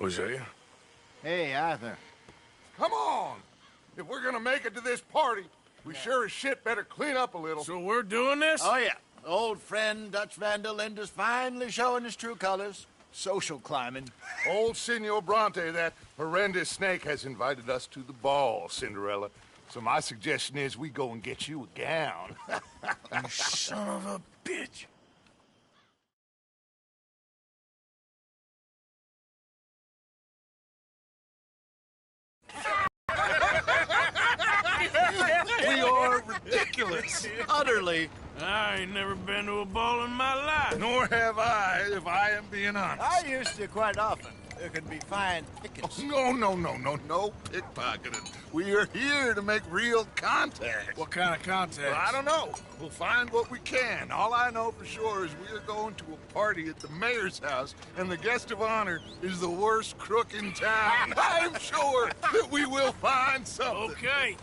Hosea? Hey, Arthur. Come on! If we're gonna make it to this party, we sure as shit better clean up a little. So we're doing this? Oh, yeah. Old friend Dutch Van der Linde's finally showing his true colors. Social climbing. Old Senor Bronte, that horrendous snake, has invited us to the ball, Cinderella. So my suggestion is we go and get you a gown. You son of a bitch. We are ridiculous. Utterly. I ain't never been to a ball in my life. Nor have I, if I am being honest. I used to quite often. There can be fine pickings. No pickpocketing. We are here to make real contact. What kind of contact? Well, I don't know. We'll find what we can. All I know for sure is we are going to a party at the mayor's house, and the guest of honor is the worst crook in town. I'm sure that we will find something. Okay.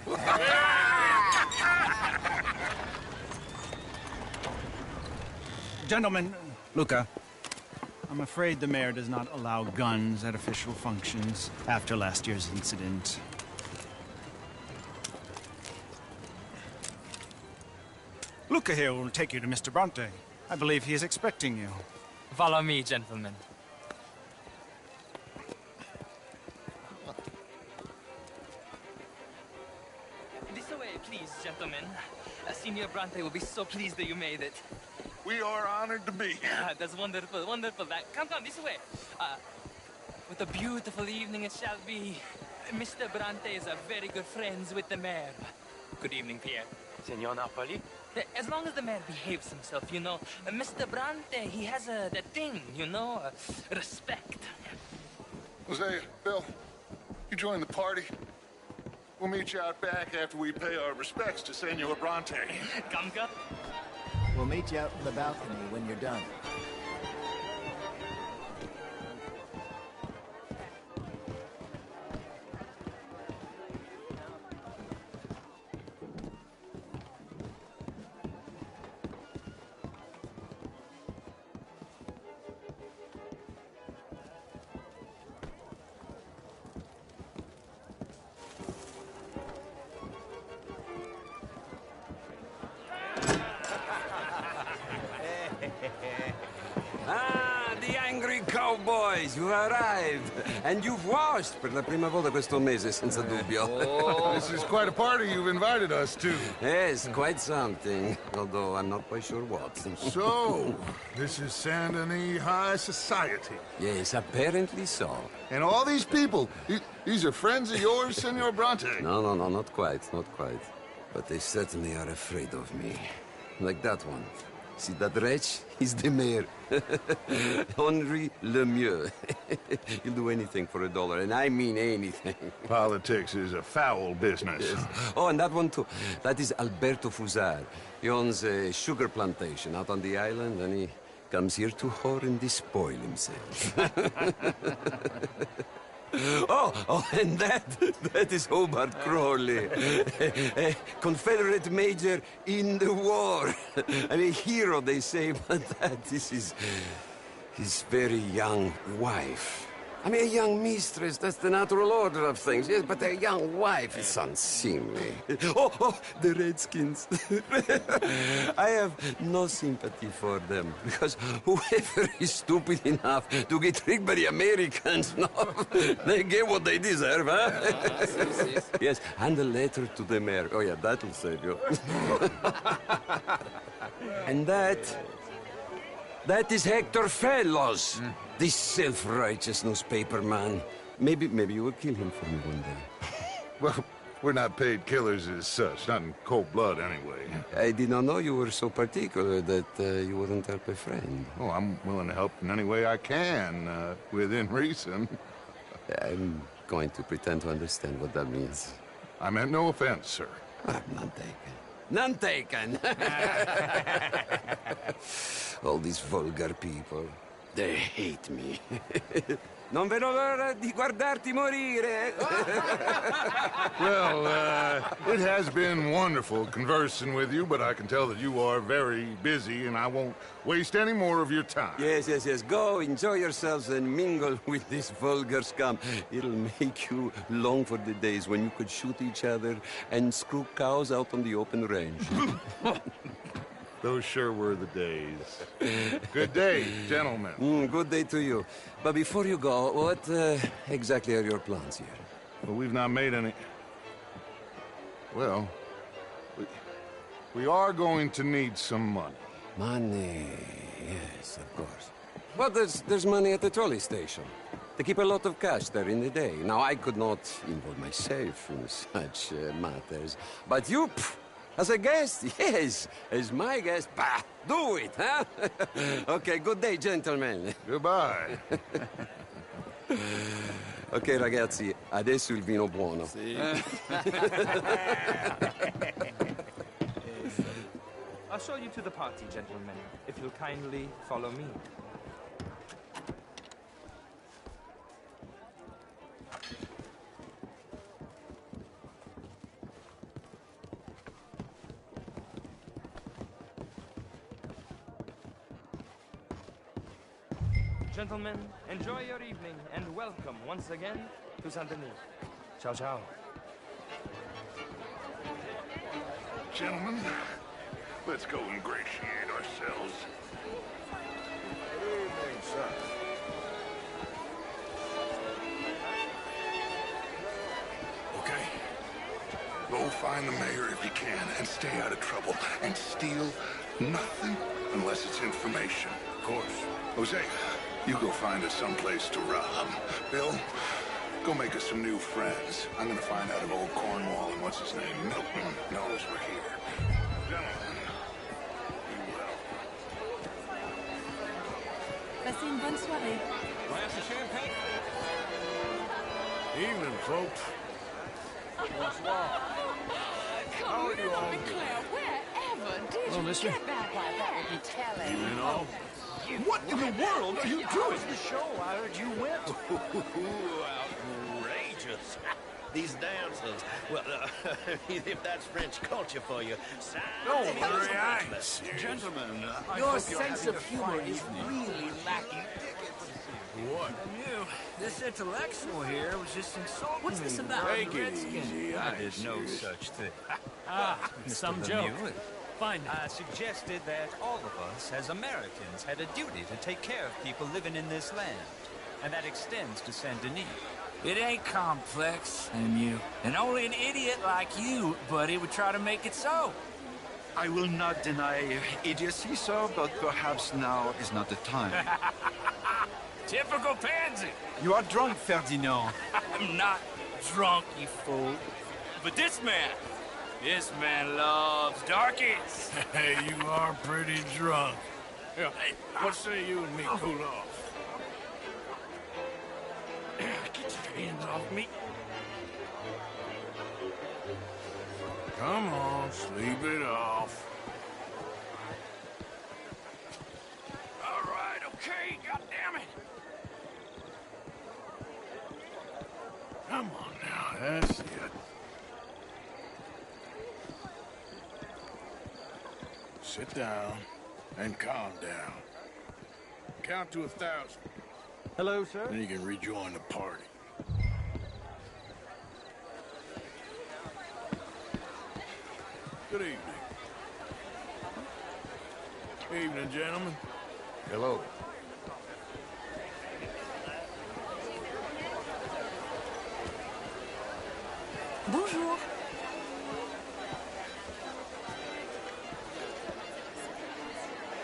Gentlemen, Luca, I'm afraid the mayor does not allow guns at official functions after last year's incident. Luca here will take you to Mr. Bronte. I believe he is expecting you. Follow me, gentlemen. This way, please, gentlemen. Senior Bronte will be so pleased that you made it. We are honored to be here. That's wonderful, wonderful. Come, this way. What a beautiful evening it shall be. Mr. Bronte is very good friends with the mayor. Good evening, Pierre. Senor Napoli? As long as the mayor behaves himself, you know. Mr. Bronte, he has that thing, you know, respect. Hosea, Bill, you join the party. We'll meet you out back after we pay our respects to Senor Bronte. Come. We'll meet you out in the balcony when you're done. The angry cowboys, you arrived. And you've washed per la prima volta questo mese, senza dubbio. This is quite a party you've invited us to. Yes, quite something. Although I'm not quite sure what. So, this is Saint Denis High Society. Yes, apparently so. And all these people, these are friends of yours, Senor Bronte? No, not quite. But they certainly are afraid of me. Like that one. See that wretch? He's the mayor. Henri Lemieux. He'll do anything for $1, and I mean anything. Politics is a foul business. Yes. Oh, and that one too. That is Alberto Fusar. He owns a sugar plantation out on the island, and he comes here to whore and despoil himself. Oh, and that is Hobart Crawley, a Confederate major in the war. I mean, a hero, they say, but that is his very young wife. I mean, a young mistress, that's the natural order of things, yes, but a young wife is unseemly. Oh, the Redskins. I have no sympathy for them, because whoever is stupid enough to get tricked by the Americans, no, they get what they deserve, huh? Yes, and a letter to the mayor. Oh, yeah, that'll save you. And that is Hector Fellows. This self-righteous newspaper man. Maybe you will kill him for me one day. Well, we're not paid killers as such, not in cold blood anyway. I did not know you were so particular that you wouldn't help a friend. Oh, I'm willing to help in any way I can, within reason. I'm going to pretend to understand what that means. I meant no offense, sir. None taken. None taken! All these vulgar people. They hate me. Non vedo l'ora di guardarti morire. Well, it has been wonderful conversing with you, but I can tell that you are very busy, and I won't waste any more of your time. Yes. Go, enjoy yourselves, and mingle with this vulgar scum. It'll make you long for the days when you could shoot each other and screw cows out on the open range. Those sure were the days. Good day, gentlemen. Good day to you. But before you go, what exactly are your plans here? Well, we've not made any... Well, we are going to need some money. Money, yes, of course. But there's money at the trolley station. They keep a lot of cash there in the day. Now, I could not involve myself in such matters. But you, as a guest, yes, as my guest, bah, do it, huh? Okay, good day, gentlemen. Goodbye. Ok, ragazzi, adesso il vino buono. I'll show you to the party, gentlemen, if you'll kindly follow me. Gentlemen, enjoy your evening and welcome once again to Saint Denis. Ciao, ciao. Gentlemen, let's go ingratiate ourselves. Good evening, sir. Okay. Go find the mayor if you can and stay out of trouble. And steal nothing unless it's information. Of course. Jose, you go find us someplace to rob. Bill, go make us some new friends. I'm gonna find out if old Cornwall and what's his name, Milton, knows we're here. Gentlemen, be well. Passez une bonne soirée. Glass of champagne? Evening, folks. How are you all? Wherever did Hello, mister. get that? That would be telling. Evening, all. What in the world are you doing? The show I heard you went to. Outrageous. These dances. Well, if that's French culture for you. Don't worry, I ain't serious. Gentlemen, Your sense of humor is really lacking. What? you. This intellectual here was just insulting What's this me. about? Take it easy. I I did no serious. such thing. Some joke. Fine. I suggested that all of us, as Americans, had a duty to take care of people living in this land. And that extends to Saint Denis. It ain't complex, and only an idiot like you, buddy, would try to make it so. I will not deny idiocy, sir, but perhaps now is not the time. Typical pansy. You are drunk, Ferdinand. I'm not drunk, you fool. But this man loves darkies. Hey, you are pretty drunk. Here, hey, what say you and me cool off? Get your hands off me. Come on, sleep it off. All right, okay, goddammit. Come on now, that's it. Sit down and calm down. Count to 1,000. Hello, sir. Then you can rejoin the party. Good evening. Evening, gentlemen. Hello. Bonjour.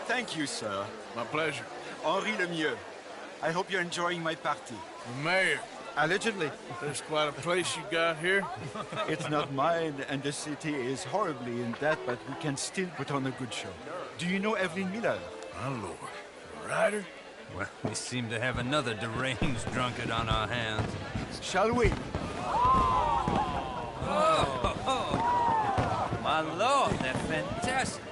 Thank you, sir. My pleasure. Henri Lemieux. I hope you're enjoying my party. The mayor. Allegedly. There's quite a place you got here. It's not mine, and the city is horribly in debt, but we can still put on a good show. Do you know Evelyn Miller? My lord. The writer? Well, we seem to have another deranged drunkard on our hands. Shall we? My lord, they're fantastic.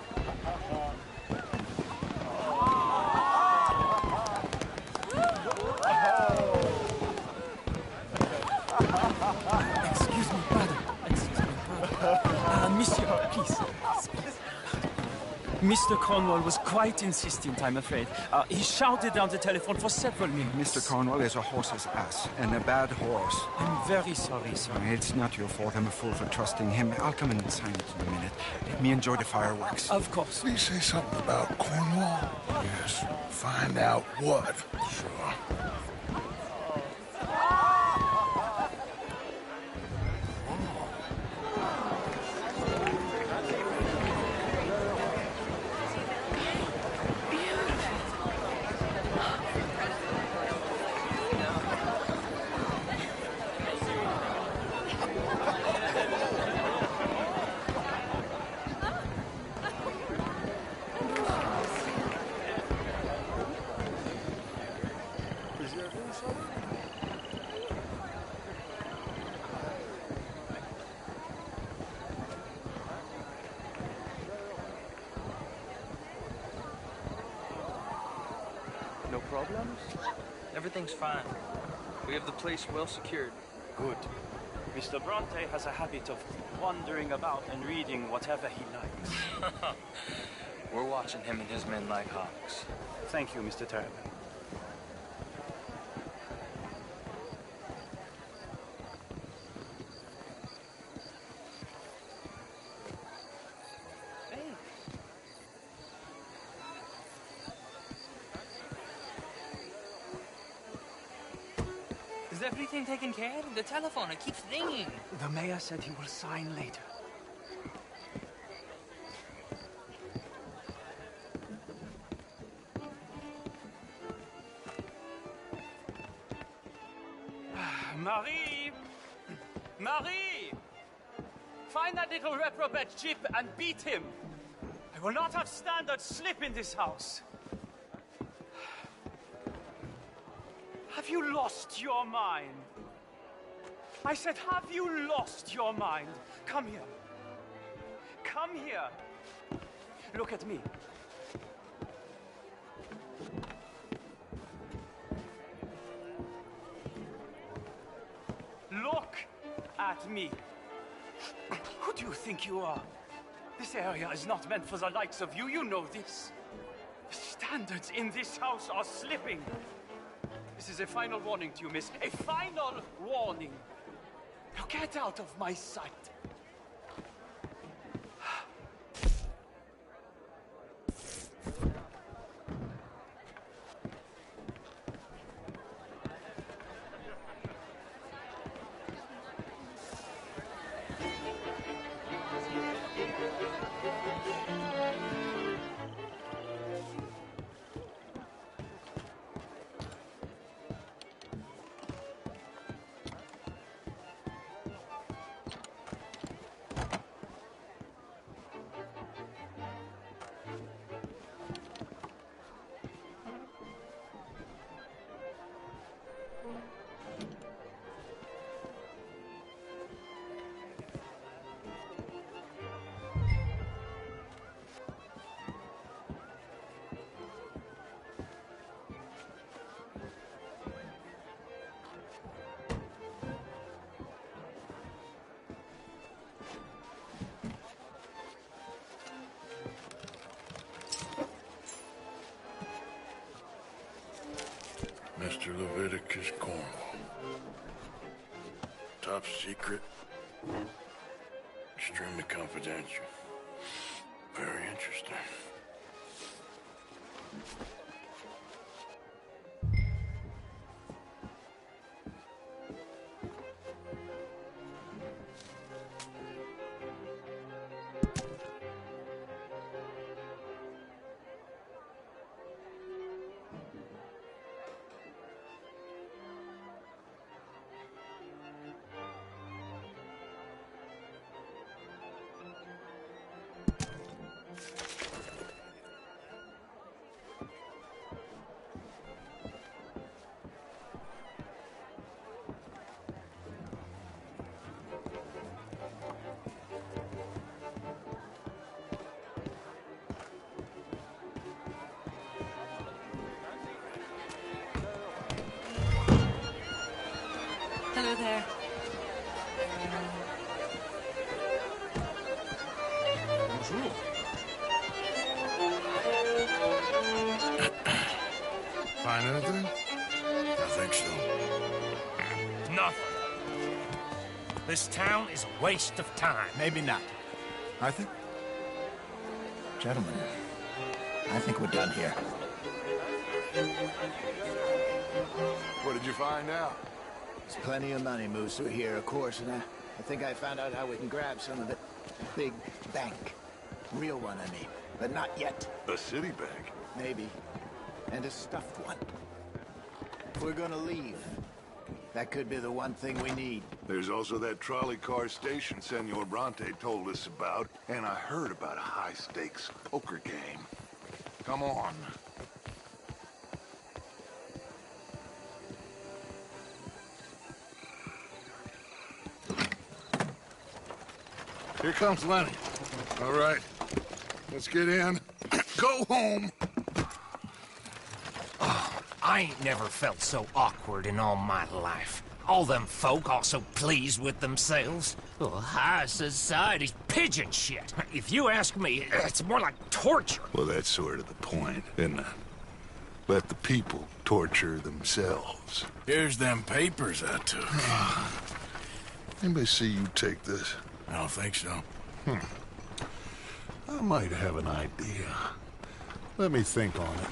Mr. Cornwall was quite insistent, I'm afraid. He shouted down the telephone for several minutes. Mr. Cornwall is a horse's ass, and a bad horse. I'm very sorry, sir. It's not your fault. I'm a fool for trusting him. I'll come and sign it in a minute. Let me enjoy the fireworks. Of course. Please say something about Cornwall. Yes. Find out what. Sure. No problems? Everything's fine. We have the place well secured. Good. Mr. Bronte has a habit of wandering about and reading whatever he likes. We're watching him and his men like hawks. Thank you, Mr. Turner. Is everything taken care of? The telephone, it keeps ringing. The mayor said he will sign later. Marie! Marie! Find that little reprobate Chip and beat him. I will not have standard slip in this house. Have you lost your mind? I said, have you lost your mind? Come here. Come here. Look at me. Look at me. Who do you think you are? This area is not meant for the likes of you. You know this. The standards in this house are slipping. This is a final warning to you, miss. A final warning. Now get out of my sight. Mr. Leviticus Cornwall. Top secret. Extremely confidential. Very interesting. find anything? I think so. Nothing. This town is a waste of time. Maybe not. I think... Gentlemen, I think we're done here. What did you find out? There's plenty of money moves through here, of course, and I think I found out how we can grab some of it. Big bank. Real one, I mean. But not yet. A city bank? Maybe. And a stuffed one. If we're gonna leave, that could be the one thing we need. There's also that trolley car station Senor Bronte told us about, and I heard about a high-stakes poker game. Come on. Here comes Lenny. All right, let's get in. Go home. I ain't never felt so awkward in all my life. All them folk all so pleased with themselves. Oh, high society's pigeon shit. If you ask me, it's more like torture. Well, that's sort of the point, isn't it? Let the people torture themselves. Here's them papers I took. Anybody see you take this? I don't think so. I might have an idea. Let me think on it.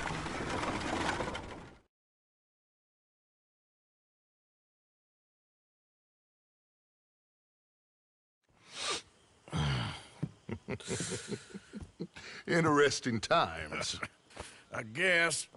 Interesting times. I guess.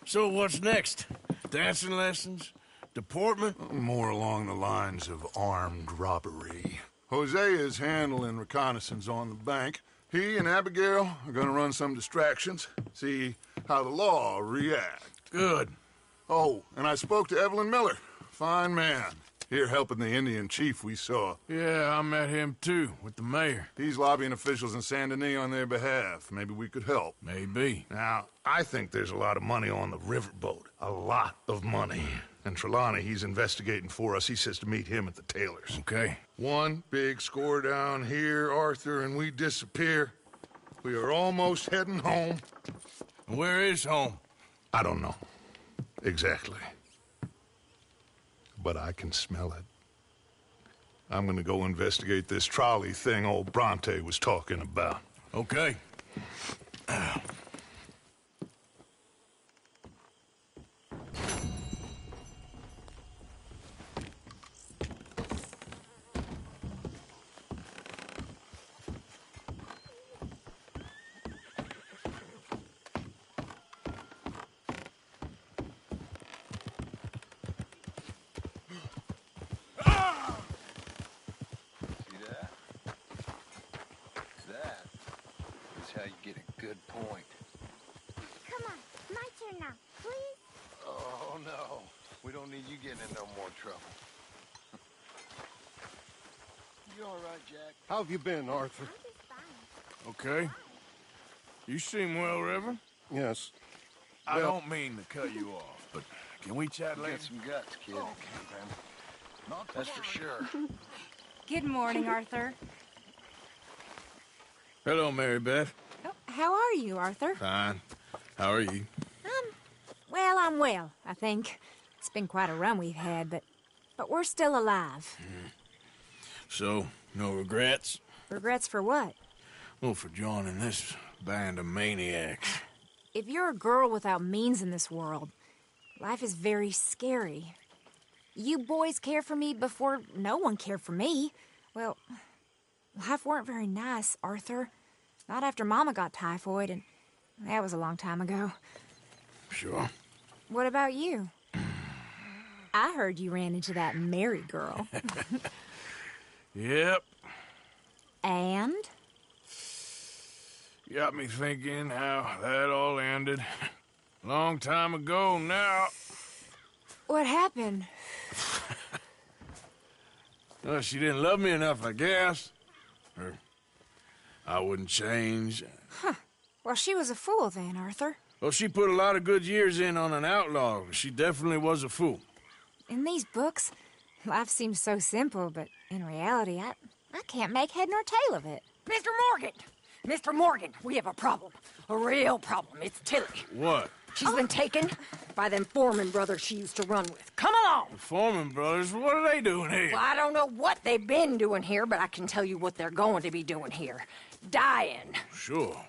So what's next? Dancing lessons? Deportment? More along the lines of armed robbery. Hosea is handling reconnaissance on the bank. He and Abigail are gonna run some distractions, see how the law reacts. Good. Oh, and I spoke to Evelyn Miller. Fine man. Here helping the Indian chief we saw. Yeah, I met him too, with the mayor. He's lobbying officials in Saint Denis on their behalf. Maybe we could help. Maybe. Now, I think there's a lot of money on the riverboat. A lot of money. And Trelawney, he's investigating for us. He says to meet him at the Taylor's. Okay. One big score down here, Arthur, and we disappear. We are almost heading home. Where is home? I don't know. Exactly. But I can smell it. I'm gonna go investigate this trolley thing old Bronte was talking about. Okay. How you get a good point. Come on, my turn now, please. Oh, no. We don't need you getting in no more trouble. You all right, Jack? How have you been, Arthur? I'm just fine. Okay. You seem well, Reverend. Yes. I don't mean to cut you off, but can we chat later? Get some guts, kid. That's for sure. Good morning, Arthur. Hello, Mary Beth. Oh, how are you, Arthur? Fine. How are you? Well, I'm well, I think. It's been quite a run we've had, but we're still alive. So, no regrets? Regrets for what? Well, for joining this band of maniacs. If you're a girl without means in this world, life is very scary. You boys cared for me before no one cared for me. Well, life weren't very nice, Arthur. Not after Mama got typhoid, and that was a long time ago. Sure. What about you? I heard you ran into that Mary girl. Yep. And? Got me thinking how that all ended. Long time ago now. What happened? Well, she didn't love me enough, I guess. Or I wouldn't change. Huh. Well, she was a fool then, Arthur. Well, she put a lot of good years in on an outlaw. She definitely was a fool. In these books, life seems so simple, but in reality, I can't make head nor tail of it. Mr. Morgan! Mr. Morgan, we have a problem. A real problem. It's Tilly. What? She's been taken by them Foreman brothers she used to run with. Come along! The Foreman brothers, what are they doing here? Well, I don't know what they've been doing here, but I can tell you what they're going to be doing here. Dying. Sure.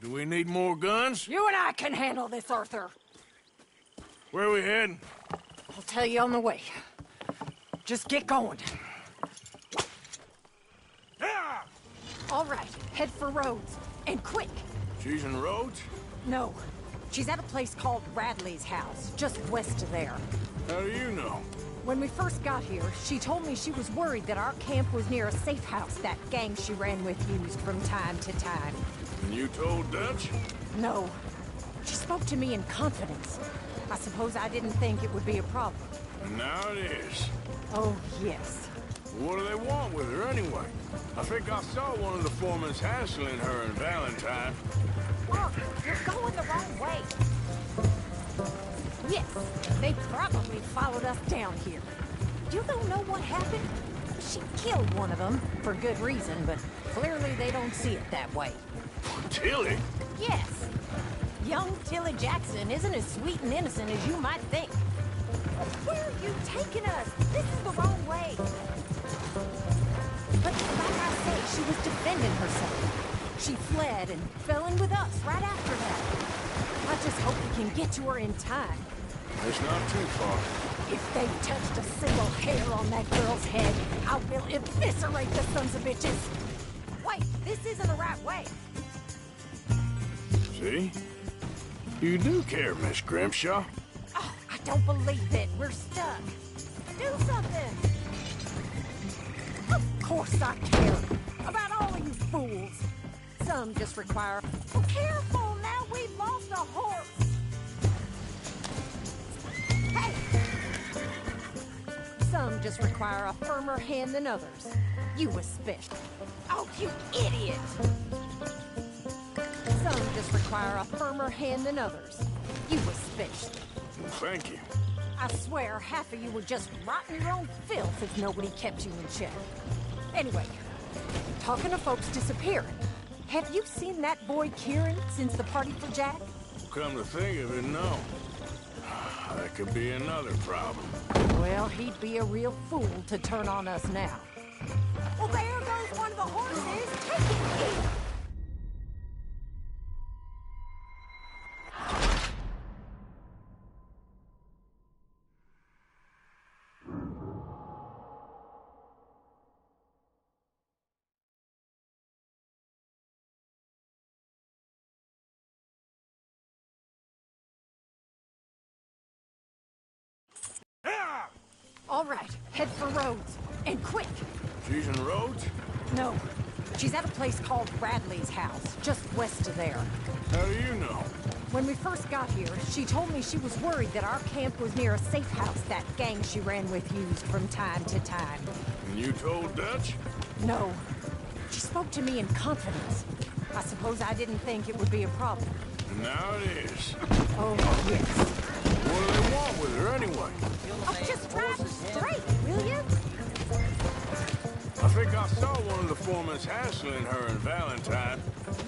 Do we need more guns? You and I can handle this, Arthur. Where are we heading? I'll tell you on the way. Just get going. All right, head for Rhodes. And quick. She's in Rhodes? No. She's at a place called Radley's house, just west of there. How do you know? When we first got here, she told me she was worried that our camp was near a safe house that gang she ran with used from time to time. And you told Dutch? No. She spoke to me in confidence. I suppose I didn't think it would be a problem. And now it is. Oh, yes. What do they want with her anyway? I think I saw one of the foremans hassling her and Valentine. Look, you're going the wrong way. Yes, they probably followed us down here. You don't know what happened? She killed one of them, for good reason, but clearly they don't see it that way. Tilly? Yes. Young Tilly Jackson isn't as sweet and innocent as you might think. Where are you taking us? This is the wrong way. But like I say, she was defending herself. She fled and fell in with us right after that. I just hope we can get to her in time. It's not too far. If they've touched a single hair on that girl's head, I will eviscerate the sons of bitches. Wait, this isn't the right way. See? You do care, Miss Grimshaw. Oh, I don't believe it. We're stuck. Do something. Of course I care. About all of you fools. Some just require... Oh, careful! Now we've lost a horse! Hey! Some just require a firmer hand than others. You especially. Oh, you idiot! Some just require a firmer hand than others. You especially. Well, thank you. I swear half of you would just rot in your own filth if nobody kept you in check. Anyway, talking of folks disappearing, have you seen that boy Kieran since the party for Jack? Come to think of it, no. That could be another problem. Well, he'd be a real fool to turn on us now. Well, there goes one of the horses. Take it easy. All right, head for Rhodes. And quick! She's in Rhodes? No. She's at a place called Radley's house, just west of there. How do you know? When we first got here, she told me she was worried that our camp was near a safe house that gang she ran with used from time to time. And you told Dutch? No. She spoke to me in confidence. I suppose I didn't think it would be a problem. And now it is. Oh, yes. What do they want with her anyway? Oh, just drive straight, will you? I think I saw one of the foremans hassling her and Valentine.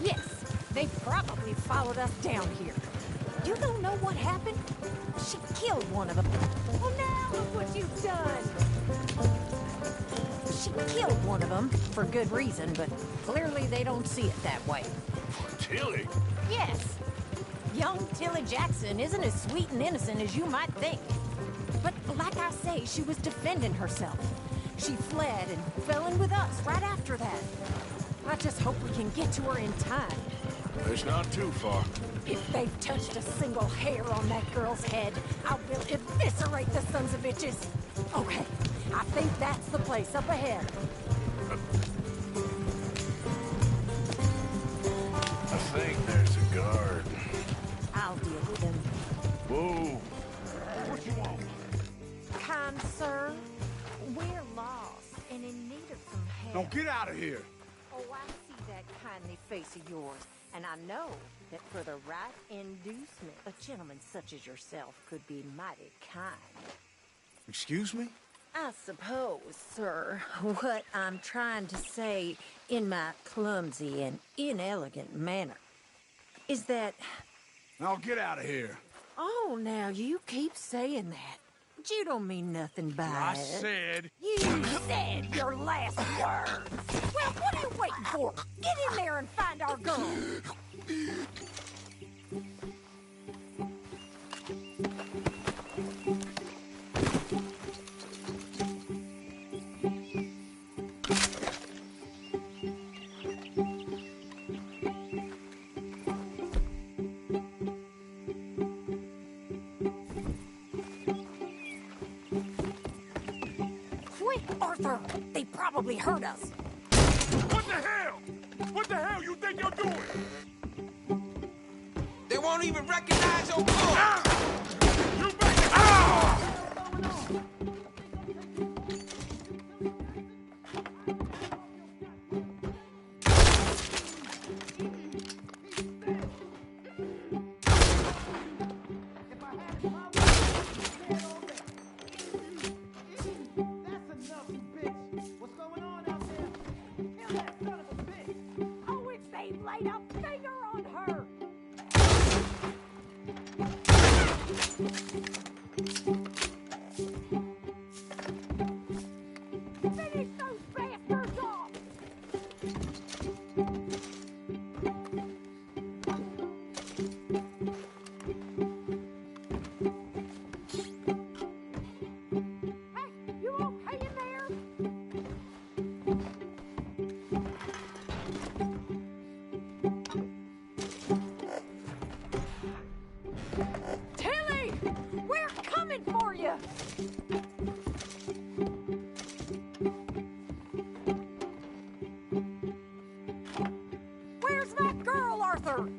Yes, they probably followed us down here. You don't know what happened? She killed one of them. Well, now look what you've done. She killed one of them, for good reason, but clearly they don't see it that way. Tilly? Yes. Young Tilly Jackson isn't as sweet and innocent as you might think. But like I say, she was defending herself. She fled and fell in with us right after that. I just hope we can get to her in time. It's not too far. If they've touched a single hair on that girl's head, I will eviscerate the sons of bitches. Okay, I think that's the place up ahead. I think there's a guard. I'll deal with him. Whoa. What you want? Kind sir, we're lost and in need of some help. Now get out of here. Oh, I see that kindly face of yours, and I know that for the right inducement, a gentleman such as yourself could be mighty kind. Excuse me? I suppose, sir, what I'm trying to say in my clumsy and inelegant manner is that... Now get out of here. Oh, now you keep saying that. But you don't mean nothing by I it. said... You said your last words. Well, what are you waiting for? Get in there and find our girl. Arthur, they probably heard us. What the hell? What the hell you think you're doing? They won't even recognize your book! You back! Ah! Where's that girl, Arthur?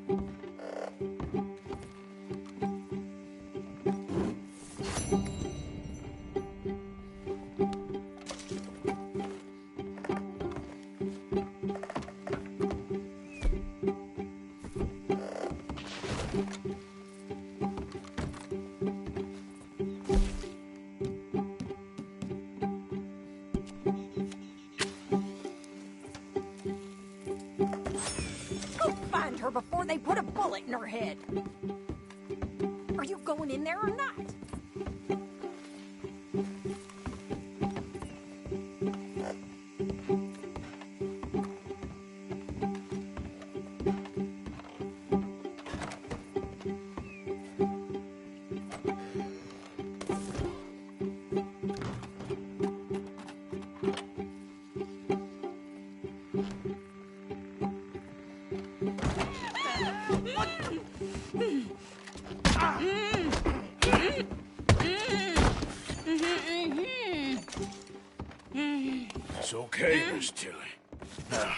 Her before they put a bullet in her head. Are you going in there or not? It's okay, Miss Tilly. Now,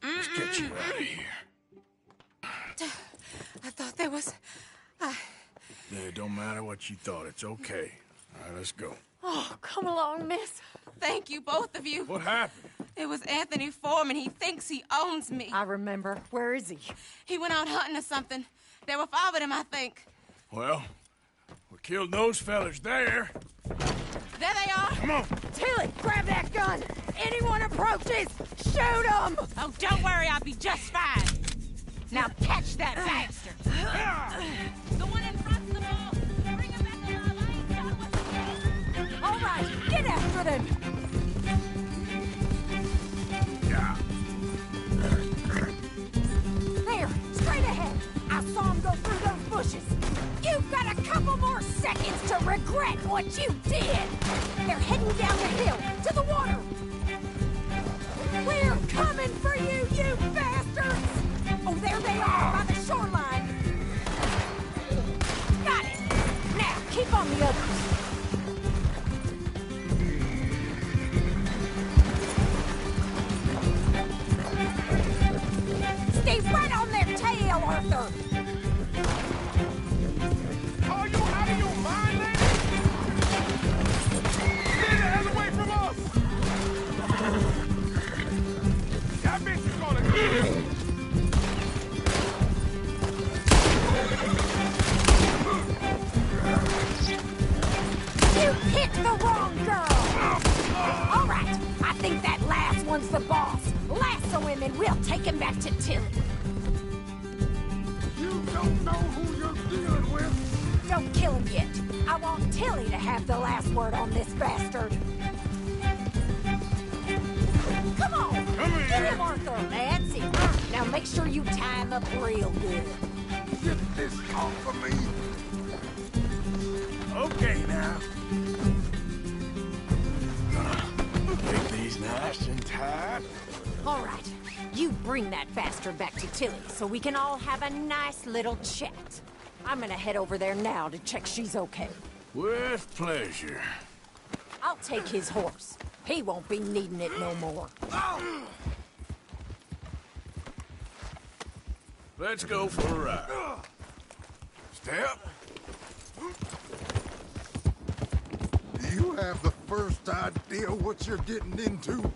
let's get you out of here. I thought there was... Yeah, it don't matter what you thought. It's okay. All right, let's go. Oh, come along, miss. Thank you, both of you. What happened? It was Anthony Foreman. He thinks he owns me. I remember. Where is he? He went out hunting or something. There were 5 of them, I think. Well, we killed those fellas there. There they are. Come on. Tilly, grab that gun. Anyone approaches, shoot them. Oh, don't worry. I'll be just fine. Now catch that bastard. The one in front's the ball. Bring him back alive. I ain't done with him. All right, get after them. Yeah. There, straight ahead. I saw him go through those bushes. You've got a couple more seconds to regret what you did. They're heading down the hill to the water. We're coming for you, you bastards! Oh, there they are by the shoreline. Got it. Now, keep on the others. Stay right on their tail, Arthur. Are you out of your mind, lady? Get the hell away from us! That bitch is gonna get him! You picked the wrong girl! All right, I think that last one's the boss. Lasso him and we'll take him back to Tilly. You don't know who you're dealing with. Don't kill him yet. I want Tilly to have the last word on this bastard. Come on! Come here. Get him, Arthur! That's it. Now make sure you tie him up real good. Get this off of me! Okay, now. Make these nice and tight. All right. You bring that bastard back to Tilly so we can all have a nice little chat. I'm gonna head over there now to check she's okay. With pleasure. I'll take his horse. He won't be needing it no more. Let's go for a ride. Step. Do you have the first idea what you're getting into?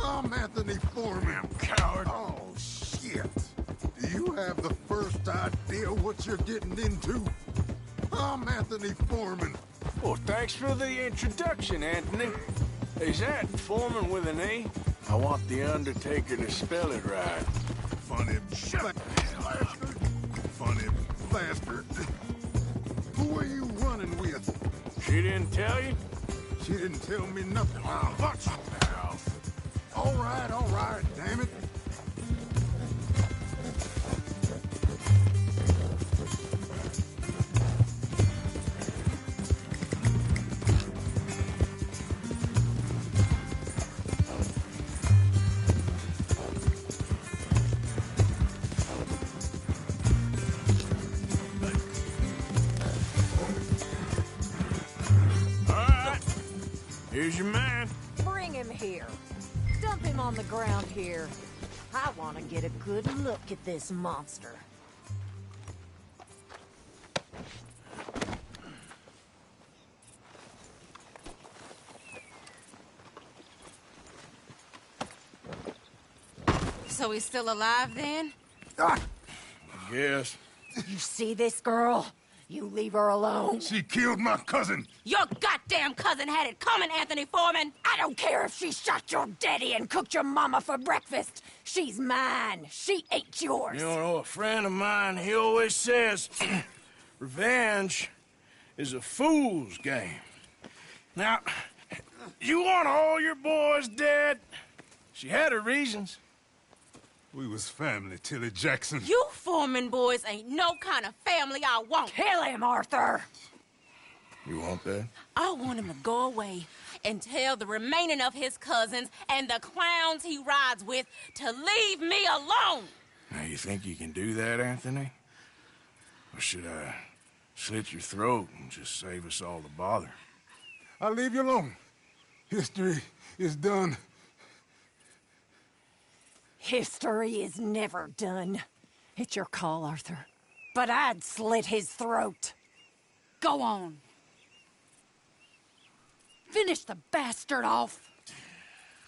I'm Anthony Foreman. Coward. Oh, shit. Do you have the first idea what you're getting into? I'm Anthony Foreman. Well, thanks for the introduction, Anthony. Is that Foreman with an E? I want the Undertaker to spell it right. Funny bastard. Funny bastard. Who are you running with? She didn't tell you? She didn't tell me nothing. Watch your mouth. All right, damn it. Here's your man. Bring him here. Dump him on the ground here. I want to get a good look at this monster. So he's still alive then? I guess. You see this girl? You leave her alone. She killed my cousin. Your goddamn cousin had it coming, Anthony Foreman! I don't care if she shot your daddy and cooked your mama for breakfast. She's mine. She ate yours. You know, a friend of mine, he always says, revenge is a fool's game. Now, you want all your boys dead? She had her reasons. We was family, Tilly Jackson. You Foreman boys ain't no kind of family I want. Kill him, Arthur! You want that? I want him to go away and tell the remaining of his cousins and the clowns he rides with to leave me alone. Now, you think you can do that, Anthony? Or should I slit your throat and just save us all the bother? I'll leave you alone. History is done. History is never done. It's your call, Arthur. But I'd slit his throat. Go on. Finish the bastard off.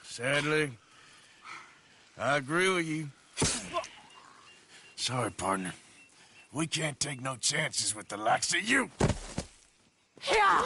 Sadly, I agree with you. Sorry, partner. We can't take no chances with the likes of you. Yeah!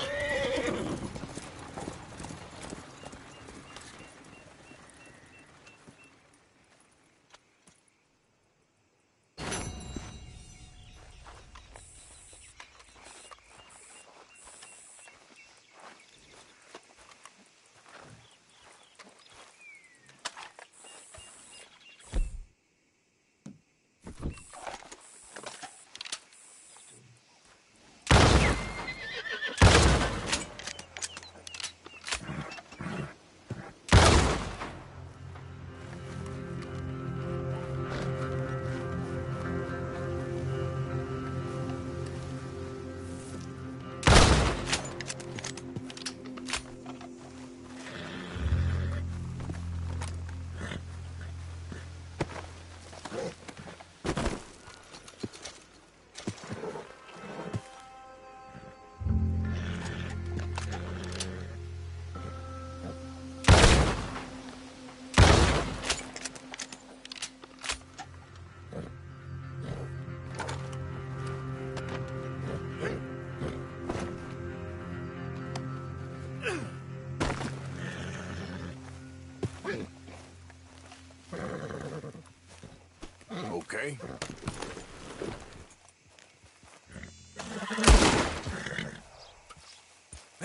Okay.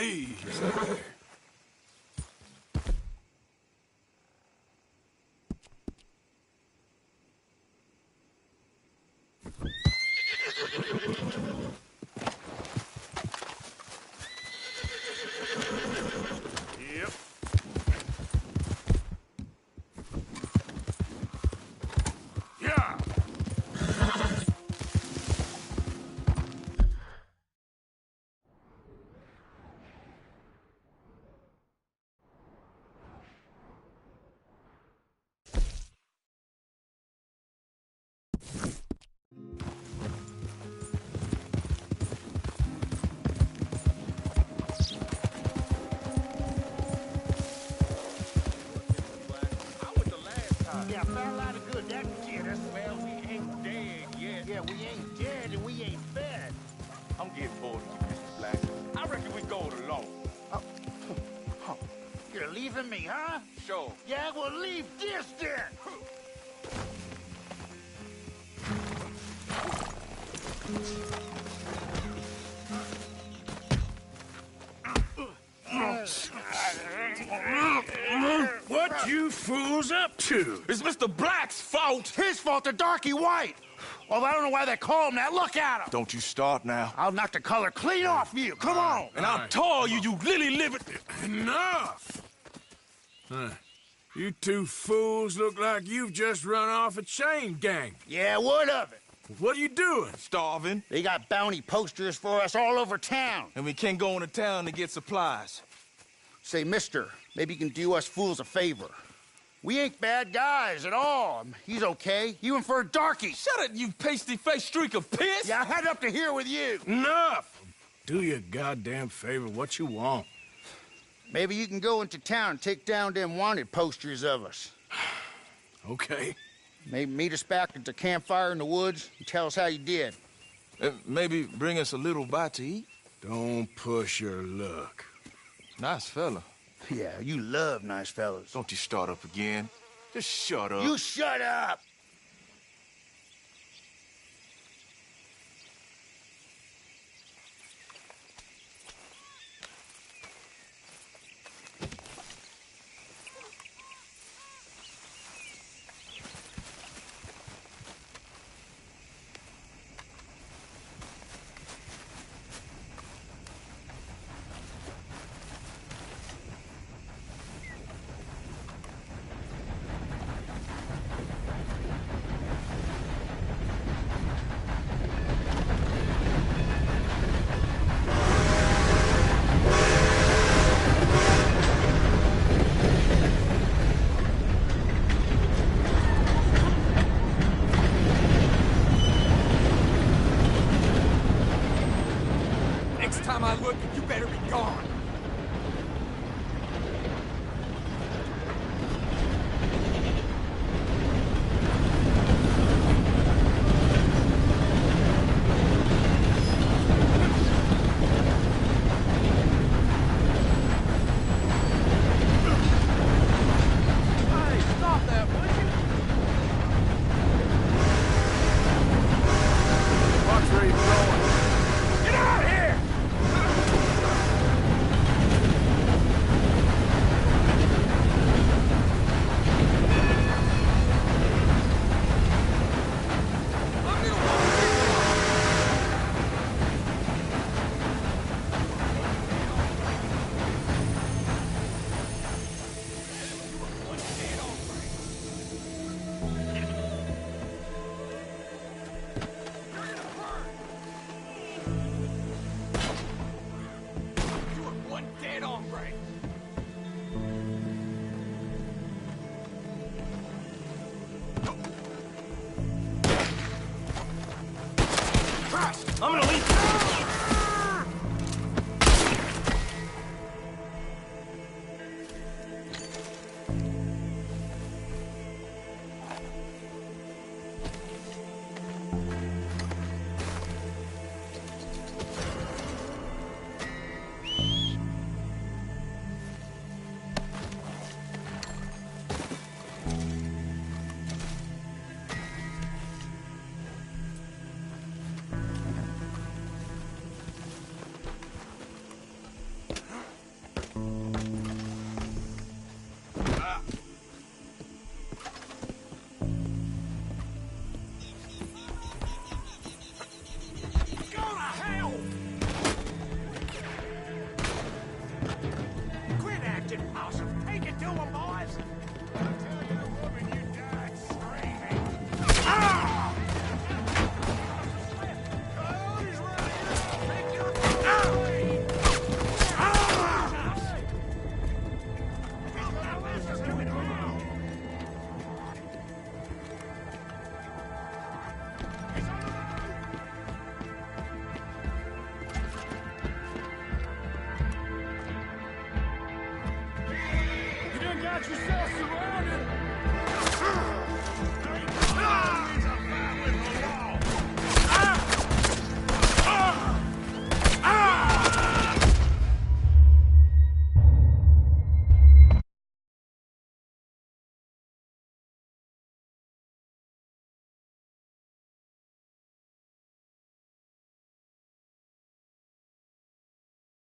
Easy. Yep. Yeah. Yeah, found a lot of good. That get us. Well, we ain't dead yet. Yeah, we ain't dead and we ain't fed. I'm getting bored of you, Mr. Black. I reckon we go it alone. You're leaving me, huh? Sure. Yeah, well, leave this then. What you fools up to? It's Mr. Black's fault. His fault, the darky white. Well, I don't know why they call him that. Look at him. Don't you start now. I'll knock the color clean off you. Come on. And I'll tar you, you lily-livered... Enough! Huh. You two fools look like you've just run off a chain gang. Yeah, what of it? What are you doing? Starving. They got bounty posters for us all over town. And we can't go into town to get supplies. Say, mister, maybe you can do us fools a favor. We ain't bad guys at all. He's okay. Even for a darky. Shut it, you pasty-faced streak of piss! Yeah, I had up to here with you. Enough! Do your goddamn favor what you want. Maybe you can go into town and take down them wanted posters of us. Okay. Maybe meet us back at the campfire in the woods and tell us how you did. Maybe bring us a little bite to eat. Don't push your luck. Nice fella. Yeah, you love nice fellas. Don't you start up again. Just shut up. You shut up! Next time I look, you better be gone. Watch where you're going. Get out of here! One dead hombre. I'm gonna leave. Watch yourself!